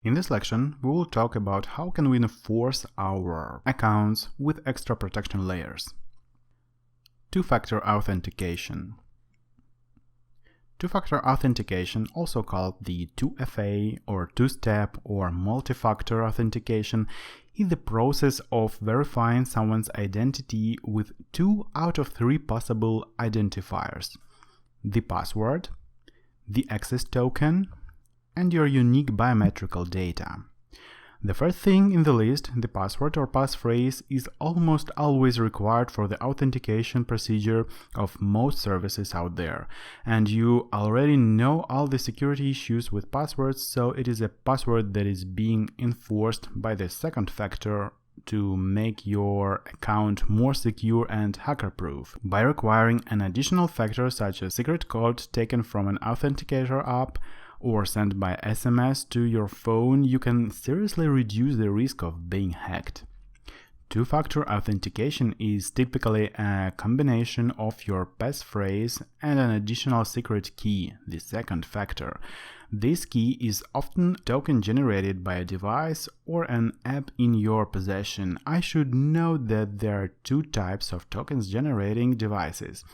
In this lecture, we will talk about how can we enforce our accounts with extra protection layers. Two-factor authentication. Two-factor authentication, also called the 2FA or two-step or multi-factor authentication, is the process of verifying someone's identity with 2 out of 3 possible identifiers: the password, the access token, and your unique biometrical data. The first thing in the list, the password or passphrase, is almost always required for the authentication procedure of most services out there. And you already know all the security issues with passwords, so it is a password that is being enforced by the second factor to make your account more secure and hacker-proof. By requiring an additional factor such as secret code taken from an authenticator app or sent by SMS to your phone, you can seriously reduce the risk of being hacked. Two-factor authentication is typically a combination of your passphrase and an additional secret key, the second factor. This key is often token generated by a device or an app in your possession. I should note that there are 2 types of tokens generating devices.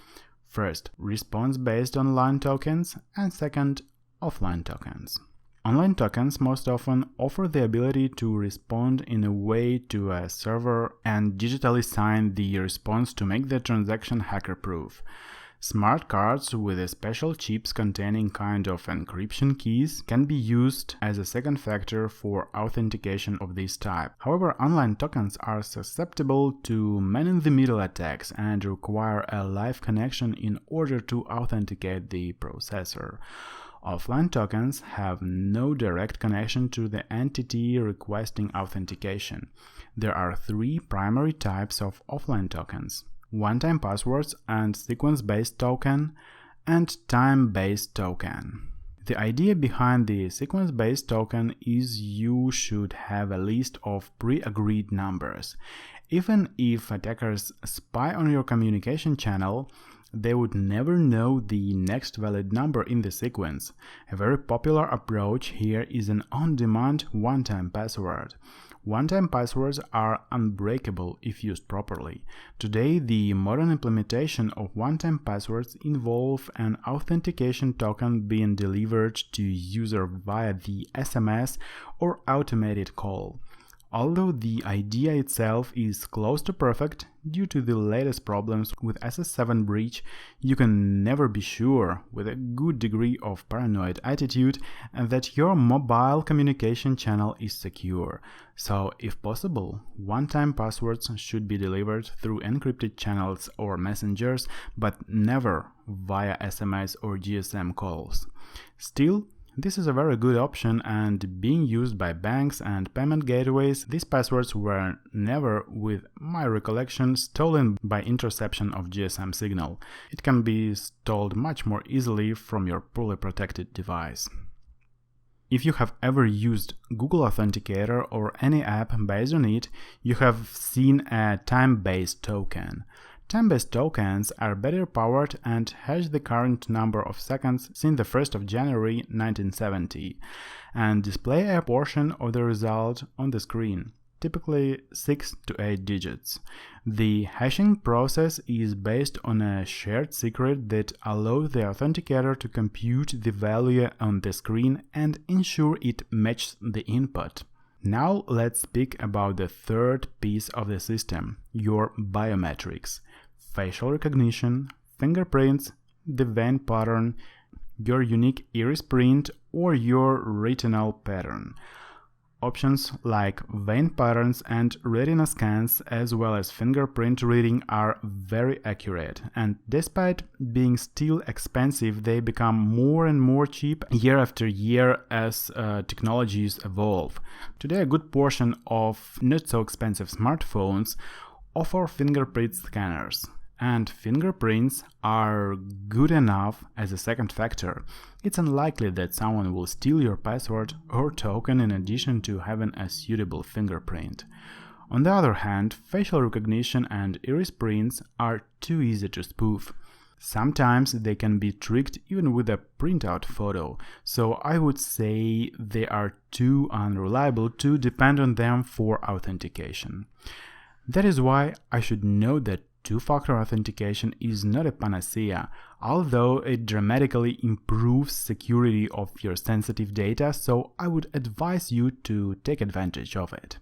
First, response-based online tokens, and second, offline tokens. Online tokens most often offer the ability to respond in a way to a server and digitally sign the response to make the transaction hacker-proof. Smart cards with special chips containing kind of encryption keys can be used as a second factor for authentication of this type. However, online tokens are susceptible to man-in-the-middle attacks and require a live connection in order to authenticate the processor. Offline tokens have no direct connection to the entity requesting authentication. There are 3 primary types of offline tokens: one-time passwords and sequence-based token, and time-based token. The idea behind the sequence-based token is you should have a list of pre-agreed numbers. Even if attackers spy on your communication channel, they would never know the next valid number in the sequence. A very popular approach here is an on-demand one-time password. One-time passwords are unbreakable if used properly. Today, the modern implementation of one-time passwords involve an authentication token being delivered to user via the SMS or automated call. Although the idea itself is close to perfect, due to the latest problems with SS7 breach, you can never be sure, with a good degree of paranoid attitude, that your mobile communication channel is secure. So, if possible, one-time passwords should be delivered through encrypted channels or messengers, but never via SMS or GSM calls. Still, this is a very good option, and being used by banks and payment gateways, these passwords were never, with my recollection, stolen by interception of GSM signal. It can be stolen much more easily from your poorly protected device. If you have ever used Google Authenticator or any app based on it, you have seen a time-based token. Time-based tokens are better powered and hash the current number of seconds since the 1st of January 1970 and display a portion of the result on the screen, typically 6 to 8 digits. The hashing process is based on a shared secret that allows the authenticator to compute the value on the screen and ensure it matches the input. Now let's speak about the third piece of the system, your biometrics: facial recognition, fingerprints, the vein pattern, your unique iris print, or your retinal pattern. Options like vein patterns and retina scans, as well as fingerprint reading, are very accurate, and despite being still expensive, they become more and more cheap year after year as technologies evolve. Today, a good portion of not so expensive smartphones offer fingerprint scanners, and fingerprints are good enough as a second factor. It's unlikely that someone will steal your password or token in addition to having a suitable fingerprint. On the other hand, facial recognition and iris prints are too easy to spoof. Sometimes they can be tricked even with a printout photo, so I would say they are too unreliable to depend on them for authentication. That is why I should note that two-factor authentication is not a panacea, although it dramatically improves security of your sensitive data, so I would advise you to take advantage of it.